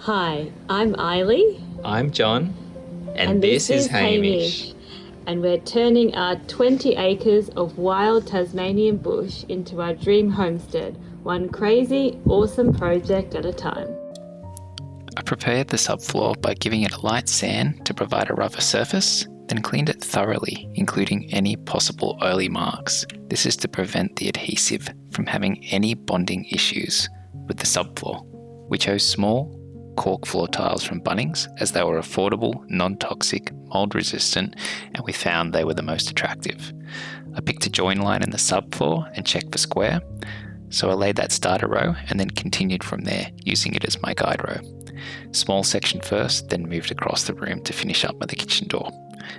Hi, I'm Eiley. I'm John, And this is Hamish. And we're turning our 20 acres of wild Tasmanian bush into our dream homestead, one crazy, awesome project at a time. I prepared the subfloor by giving it a light sand to provide a rougher surface, then cleaned it thoroughly, including any possible oily marks. This is to prevent the adhesive from having any bonding issues with the subfloor. We chose small cork floor tiles from Bunnings as they were affordable, non-toxic, mold-resistant, and we found they were the most attractive. I picked a join line in the subfloor and checked for square, so I laid that starter row and then continued from there, using it as my guide row. Small section first, then moved across the room to finish up at the kitchen door.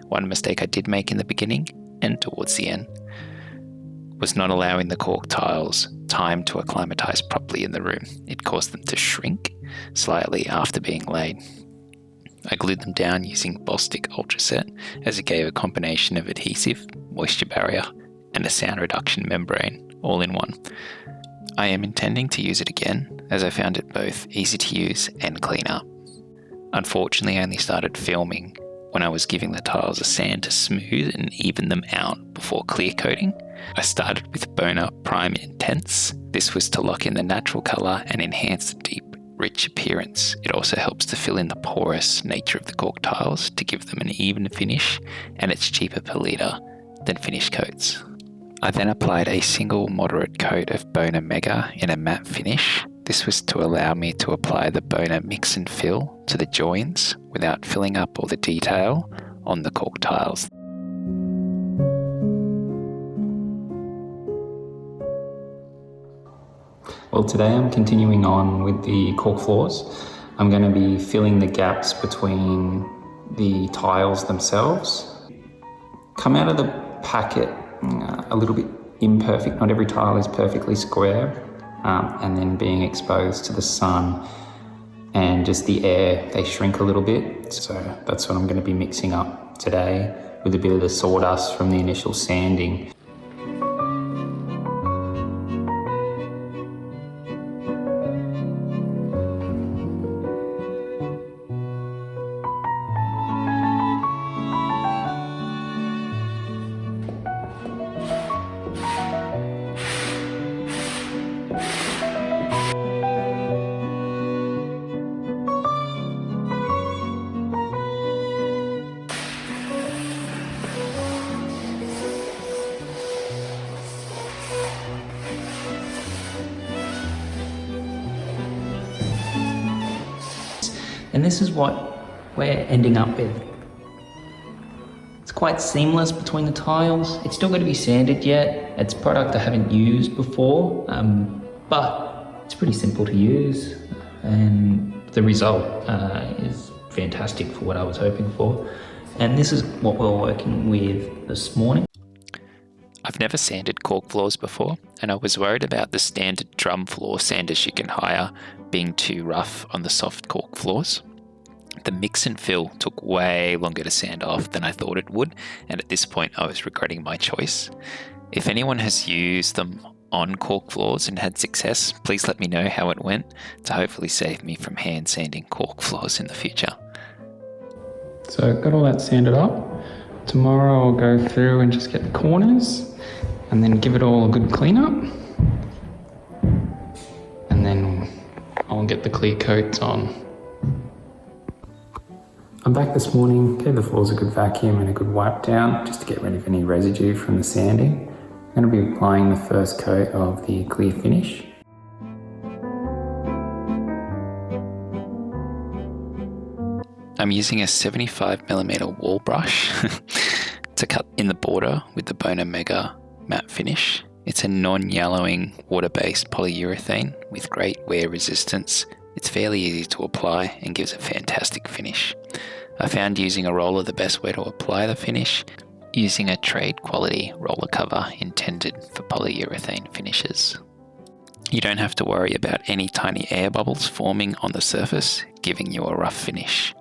One mistake I did make in the beginning and towards the end was not allowing the cork tiles time to acclimatise properly in the room. It caused them to shrink slightly after being laid. I glued them down using Bostik Ultraset as it gave a combination of adhesive, moisture barrier and a sound reduction membrane all in one. I am intending to use it again as I found it both easy to use and clean up. Unfortunately, I only started filming when I was giving the tiles a sand to smooth and even them out before clear coating. I started with Boner Prime Intense. This was to lock in the natural colour and enhance the deep, rich appearance. It also helps to fill in the porous nature of the cork tiles to give them an even finish, and it's cheaper per litre than finish coats. I then applied a single moderate coat of Boner Mega in a matte finish. This was to allow me to apply the Boner Mix and Fill to the joins without filling up all the detail on the cork tiles. Well, today I'm continuing on with the cork floors. I'm going to be filling the gaps between the tiles themselves. Come out of the packet a little bit imperfect. Not every tile is perfectly square, and then being exposed to the sun and just the air, they shrink a little bit. So that's what I'm going to be mixing up today with a bit of the sawdust from the initial sanding. And this is what we're ending up with. It's quite seamless between the tiles. It's still got to be sanded yet. It's product I haven't used before, but it's pretty simple to use, and the result is fantastic for what I was hoping for. And this is what we're working with this morning. I've never sanded cork floors before, and I was worried about the standard drum floor sanders you can hire being too rough on the soft cork floors. The mix and fill took way longer to sand off than I thought it would, and at this point I was regretting my choice. If anyone has used them on cork floors and had success, please let me know how it went to hopefully save me from hand sanding cork floors in the future. So got all that sanded up. Tomorrow I'll go through and just get the corners and then give it all a good clean up. And then I'll get the clear coats on. I'm back this morning, gave the floors a good vacuum and a good wipe down just to get rid of any residue from the sanding. I'm going to be applying the first coat of the clear finish. I'm using a 75mm wall brush to cut in the border with the Boner Mega matte finish. It's a non-yellowing water-based polyurethane with great wear resistance. It's fairly easy to apply and gives a fantastic finish. I found using a roller the best way to apply the finish, using a trade quality roller cover intended for polyurethane finishes. You don't have to worry about any tiny air bubbles forming on the surface, giving you a rough finish.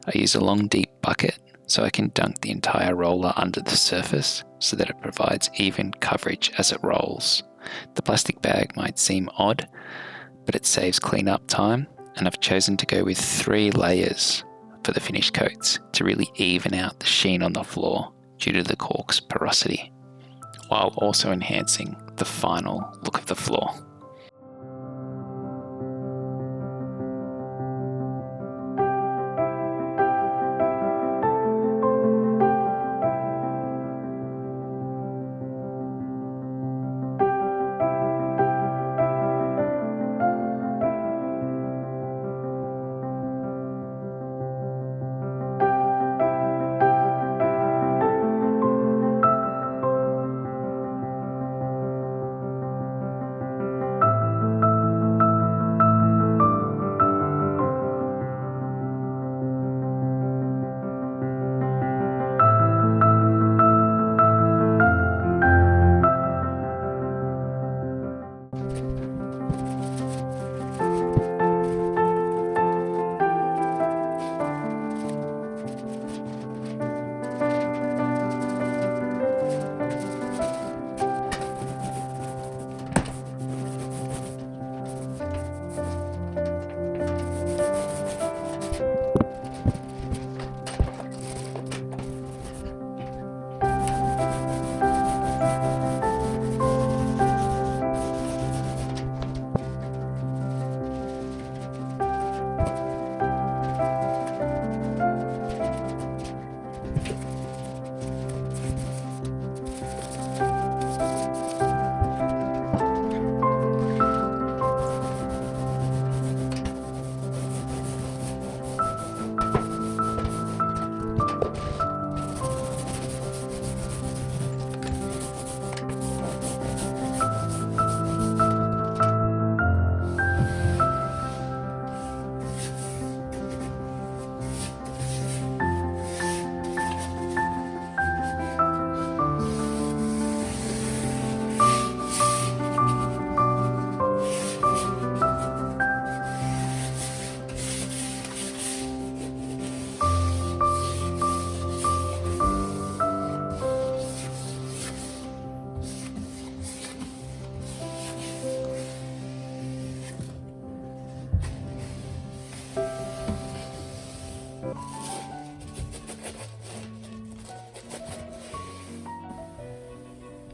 I use a long deep bucket so I can dunk the entire roller under the surface so that it provides even coverage as it rolls. The plastic bag might seem odd, but it saves cleanup time and I've chosen to go with 3 layers for the finish coats to really even out the sheen on the floor due to the cork's porosity, while also enhancing the final look of the floor.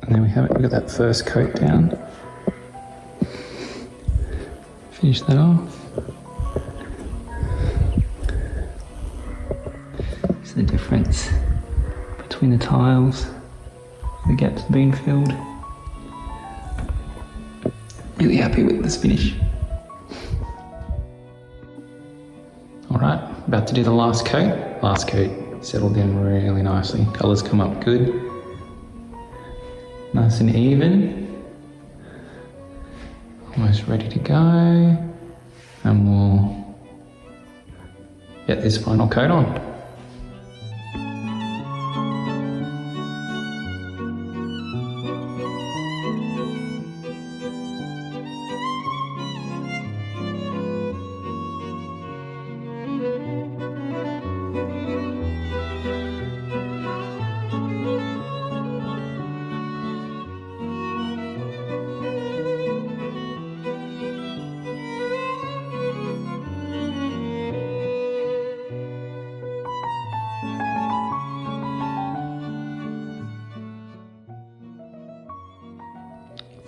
And there we have it, we've got that first coat down. Finish that off. It's the difference between the tiles, the gaps being filled. Really happy with this finish. Alright, about to do the last coat. Last coat settled in really nicely. Colours come up good. Nice and even. Almost ready to go. And we'll get this final coat on.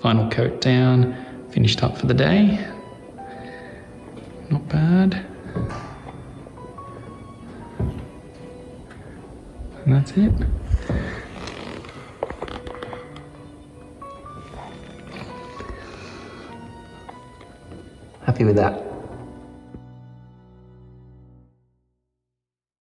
Final coat down, finished up for the day. Not bad. And that's it. Happy with that.